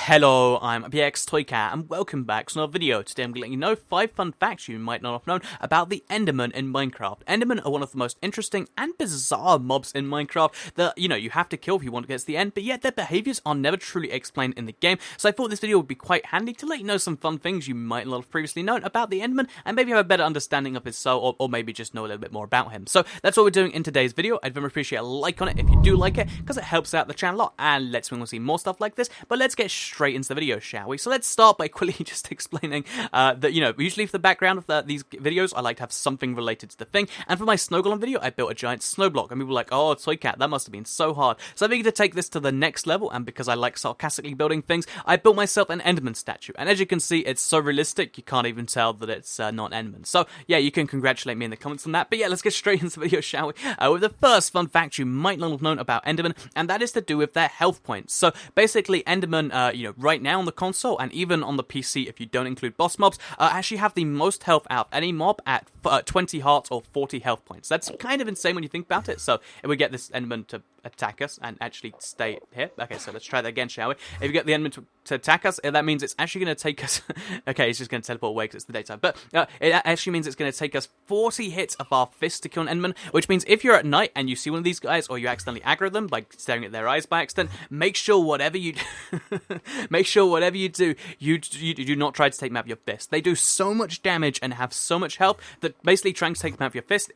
Hello, I'm PS3 and welcome back to another video. Today I'm going to let you know 5 fun facts you might not have known about the Enderman in Minecraft. Endermen are one of the most interesting and bizarre mobs in Minecraft that, you have to kill if you want to get to the end, but yet their behaviors are never truly explained in the game. So I thought this video would be quite handy to let you know some fun things you might not have previously known about the Enderman and maybe have a better understanding of his soul or maybe just know a little bit more about him. So that's what we're doing in today's video. I'd very appreciate a like on it if you do like it because it helps out the channel a lot and lets me want to see more stuff like this. But let's get straight into the video, shall we? So let's start by quickly just explaining that, usually for the background of these videos, I like to have something related to the thing. And for my snow golem video, I built a giant snow block. And people were like, oh, Toycat, that must have been so hard. So I figured to take this to the next level, and because I like sarcastically building things, I built myself an Enderman statue. And as you can see, it's so realistic, you can't even tell that it's not Enderman. So yeah, you can congratulate me in the comments on that. But yeah, let's get straight into the video, shall we? With the first fun fact you might not have known about Enderman, and that is to do with their health points. So basically, Enderman, right now on the console and even on the PC, if you don't include boss mobs, actually have the most health out of any mob at 20 hearts or 40 health points. That's kind of insane when you think about it. So if we get this Enderman to attack us and actually stay here. Okay, so let's try that again, shall we? If you get the Enderman to attack us, that means it's actually going to take us... okay, it's just going to teleport away because it's the daytime. But it actually means it's going to take us 40 hits of our fist to kill an Enderman, which means if you're at night and you see one of these guys or you accidentally aggro them by staring at their eyes by accident, make sure whatever you do, you do not try to take them out of your fist. They do so much damage and have so much health that basically trying to take them out of your fist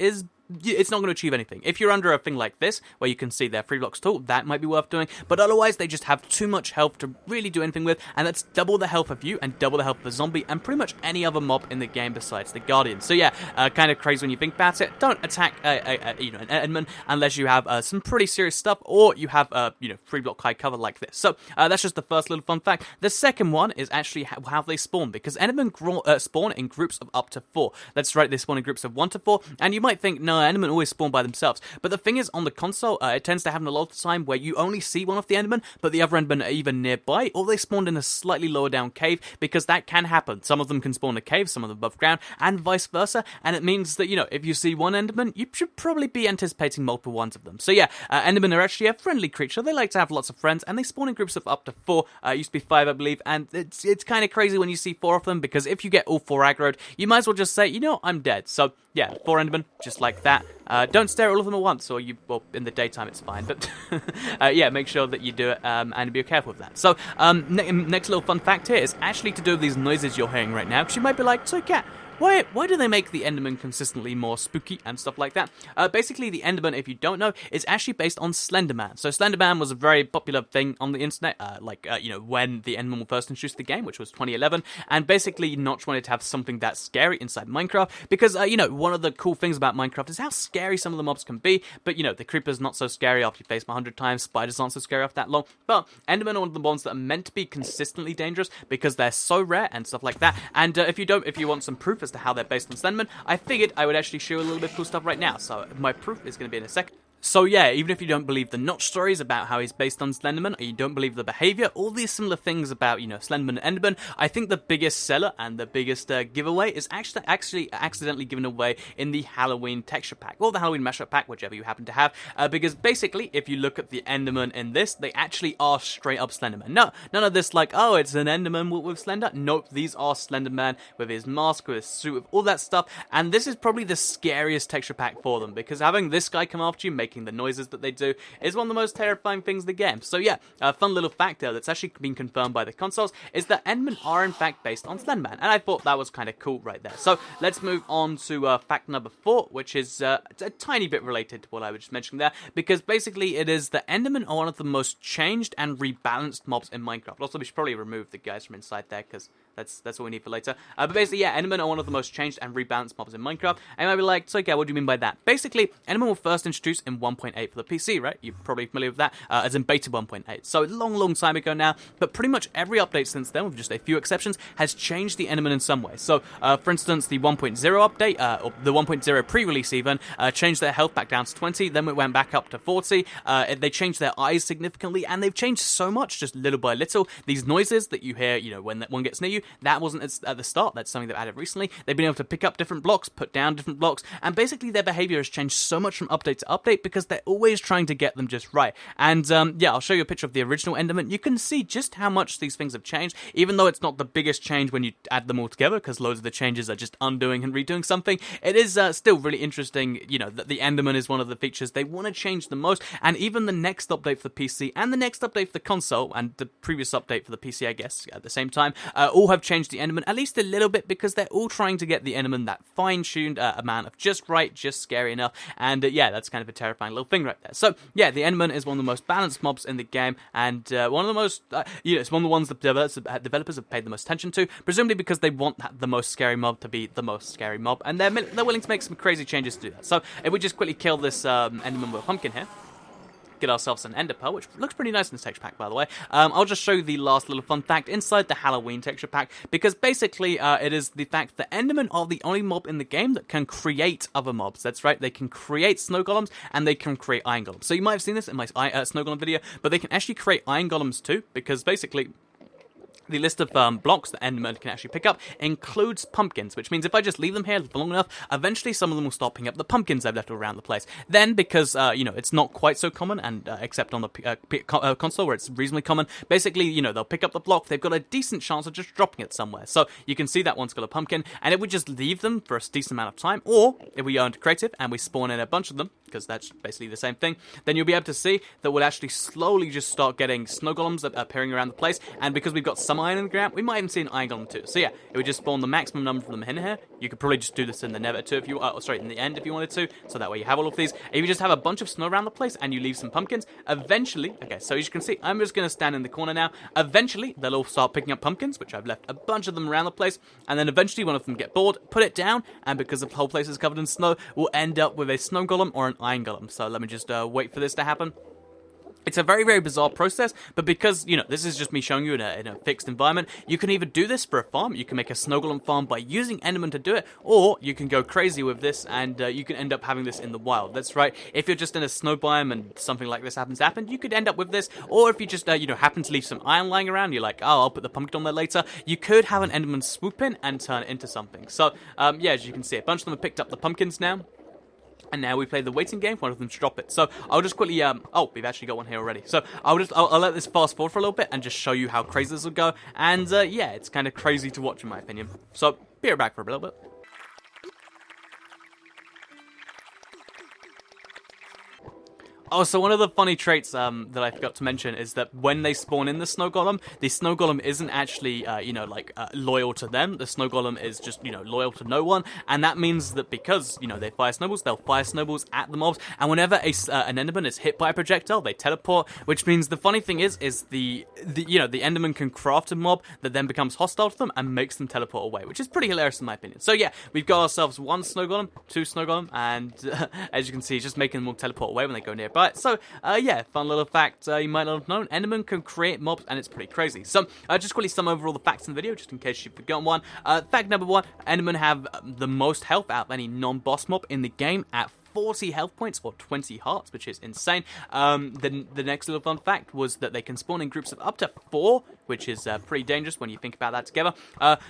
it's not going to achieve anything. If you're under a thing like this, where you can see their 3 blocks tall, that might be worth doing, but otherwise they just have too much health to really do anything with, and that's double the health of you and double the health of the zombie and pretty much any other mob in the game besides the Guardian. So yeah, kind of crazy when you think about it. Don't attack an Enderman unless you have some pretty serious stuff or you have 3 block high cover like this. So that's just the first little fun fact. The second one is actually how they spawn, because Endermen spawn in groups of up to 4. That's right, they spawn in groups of 1 to 4, and you might think, no, Endermen always spawn by themselves. But the thing is, on the console, it tends to happen a lot of the time where you only see one of the Endermen, but the other Endermen are either nearby or they spawned in a slightly lower down cave, because that can happen. Some of them can spawn in a cave, some of them above ground, and vice versa. And it means that, if you see one Enderman, you should probably be anticipating multiple ones of them. So yeah, Endermen are actually a friendly creature. They like to have lots of friends, and they spawn in groups of up to 4. It used to be 5, I believe, and it's kind of crazy when you see 4 of them, because if you get all 4 aggroed, you might as well just say, I'm dead. So yeah, 4 Endermen, just like that. Don't stare at all of them at once, or in the daytime it's fine, but yeah, make sure that you do it and be careful with that. So, next little fun fact here is actually to do with these noises you're hearing right now, because you might be like, so Cat, why do they make the Enderman consistently more spooky and stuff like that? Basically, the Enderman, if you don't know, is actually based on Slenderman. So Slenderman was a very popular thing on the internet, when the Enderman was first introduced to the game, which was 2011, and basically Notch wanted to have something that's scary inside Minecraft, because, one of the cool things about Minecraft is how scary some of the mobs can be, but, the creeper's not so scary after you face them 100 times, spiders aren't so scary after that long, but Endermen are one of the ones that are meant to be consistently dangerous, because they're so rare and stuff like that, and if you want some proof as to how they're based on Slenderman, I figured I would actually show you a little bit of cool stuff right now. So my proof is going to be in a second. So yeah, even if you don't believe the Notch stories about how he's based on Slenderman, or you don't believe the behavior, all these similar things about, Slenderman and Enderman, I think the biggest seller and the biggest giveaway is actually accidentally given away in the Halloween texture pack, or the Halloween mashup pack, whichever you happen to have, because basically, if you look at the Enderman in this, they actually are straight up Slenderman. No, none of this like, oh, it's an Enderman with Slender. Nope, these are Slenderman with his mask, with his suit, with all that stuff, and this is probably the scariest texture pack for them, because having this guy come after you, making the noises that they do, is one of the most terrifying things in the game. So yeah, a fun little fact there that's actually been confirmed by the consoles is that Endermen are in fact based on Slenderman, and I thought that was kind of cool right there. So let's move on to fact number 4, which is a tiny bit related to what I was just mentioning there, because basically it is that Endermen are one of the most changed and rebalanced mobs in Minecraft. Also, we should probably remove the guys from inside there, because that's what we need for later. But basically, yeah, Endermen are one of the most changed and rebalanced mobs in Minecraft. And you might be like, so okay, what do you mean by that? Basically, Endermen were first introduced in 1.8 for the PC, right? You're probably familiar with that, as in beta 1.8. So long time ago now, but pretty much every update since then, with just a few exceptions, has changed the Enderman in some way. So, for instance, the 1.0 update, or the 1.0 pre-release even, changed their health back down to 20, then it went back up to 40, they changed their eyes significantly, and they've changed so much, just little by little. These noises that you hear, when that one gets near you, that wasn't at the start, that's something they've added recently. They've been able to pick up different blocks, put down different blocks, and basically their behavior has changed so much from update to update, because they're always trying to get them just right. And yeah, I'll show you a picture of the original Enderman. You can see just how much these things have changed, even though it's not the biggest change when you add them all together, because loads of the changes are just undoing and redoing something. It is still really interesting, you know, that the Enderman is one of the features they want to change the most, and even the next update for the PC and the next update for the console and the previous update for the PC, I guess, at the same time, all have changed the Enderman at least a little bit, because they're all trying to get the Enderman that fine-tuned amount of just right, just scary enough, and yeah, that's kind of a terrifying little thing right there. So yeah, the Enderman is one of the most balanced mobs in the game, and one of the most, you know, it's one of the ones that developers have paid the most attention to, presumably because they want the most scary mob to be the most scary mob, and they're willing to make some crazy changes to do that. So if we just quickly kill this Enderman with a pumpkin here, get ourselves an ender pearl, which looks pretty nice in this texture pack, by the way. I'll just show you the last little fun fact inside the Halloween texture pack, because basically it is the fact that Endermen are the only mob in the game that can create other mobs. That's right, they can create snow golems, and they can create iron golems. So you might have seen this in my snow golem video, but they can actually create iron golems too, because basically the list of blocks that Enderman can actually pick up includes pumpkins, which means if I just leave them here long enough, eventually some of them will start picking up the pumpkins I've left around the place. Then, because, you know, it's not quite so common, and except on the console where it's reasonably common, basically, you know, they'll pick up the block, they've got a decent chance of just dropping it somewhere. So you can see that one's got a pumpkin, and it would just leave them for a decent amount of time, or if we go into creative and we spawn in a bunch of them, because that's basically the same thing, then you'll be able to see that we'll actually slowly just start getting snow golems appearing around the place, and because we've got some iron in the ground, we might even see an iron golem too. So yeah, it would just spawn the maximum number of them in here. You could probably just do this in the nether too if you, in the end if you wanted to, so that way you have all of these. If you just have a bunch of snow around the place and you leave some pumpkins, eventually, okay, so as you can see, I'm just going to stand in the corner now, eventually they'll all start picking up pumpkins, which I've left a bunch of them around the place, and then eventually one of them get bored, put it down, and because the whole place is covered in snow, we'll end up with a snow golem or an iron golem. So let me just wait for this to happen. It's a very, very bizarre process, but because, you know, this is just me showing you in a fixed environment, you can either do this for a farm, you can make a snow golem farm by using Enderman to do it, or you can go crazy with this and you can end up having this in the wild. That's right, if you're just in a snow biome and something like this happens to happen, you could end up with this, or if you just, you know, happen to leave some iron lying around, you're like, oh, I'll put the pumpkin on there later, you could have an Enderman swoop in and turn it into something. So, yeah, as you can see, a bunch of them have picked up the pumpkins now. And now we play the waiting game for one of them to drop it. So I'll just quickly, oh, we've actually got one here already. So I'll let this fast forward for a little bit and just show you how crazy this will go. And yeah, it's kind of crazy to watch in my opinion. So be right back for a little bit. Oh, so one of the funny traits that I forgot to mention is that when they spawn in the snow golem isn't actually, you know, like, loyal to them. The snow golem is just, you know, loyal to no one, and that means that because, you know, they fire snowballs, they'll fire snowballs at the mobs, and whenever an Enderman is hit by a projectile, they teleport, which means the funny thing is the you know, the Enderman can craft a mob that then becomes hostile to them and makes them teleport away, which is pretty hilarious in my opinion. So yeah, we've got ourselves one snow golem, two snow golem, and as you can see, just making them all teleport away when they go nearby. So, yeah, fun little fact you might not have known. Enderman can create mobs, and it's pretty crazy. So, just quickly sum over all the facts in the video, just in case you've forgotten one. Fact number one, Enderman have the most health out of any non-boss mob in the game at 40 health points or 20 hearts, which is insane. The next little fun fact was that they can spawn in groups of up to 4, which is pretty dangerous when you think about that together.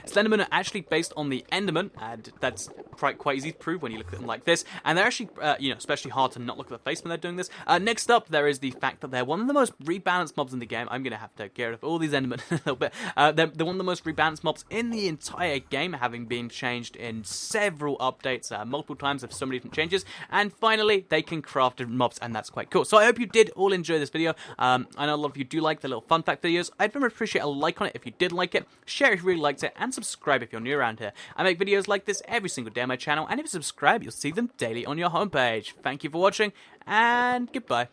Slenderman are actually based on the Enderman, and that's quite easy to prove when you look at them like this. And they're actually, you know, especially hard to not look at the face when they're doing this. Next up, there is the fact that they're one of the most rebalanced mobs in the game. I'm going to have to get rid of all these Endermen in a little bit. They're one of the most rebalanced mobs in the entire game, having been changed in several updates, multiple times of so many different changes. And finally, they can craft different mobs, and that's quite cool. So I hope you did all enjoy this video. I know a lot of you do like the little fun fact videos. I'd very much appreciate a like on it if you did like it, share if you really liked it, and subscribe if you're new around here. I make videos like this every single day on my channel, and if you subscribe, you'll see them daily on your homepage. Thank you for watching, and goodbye.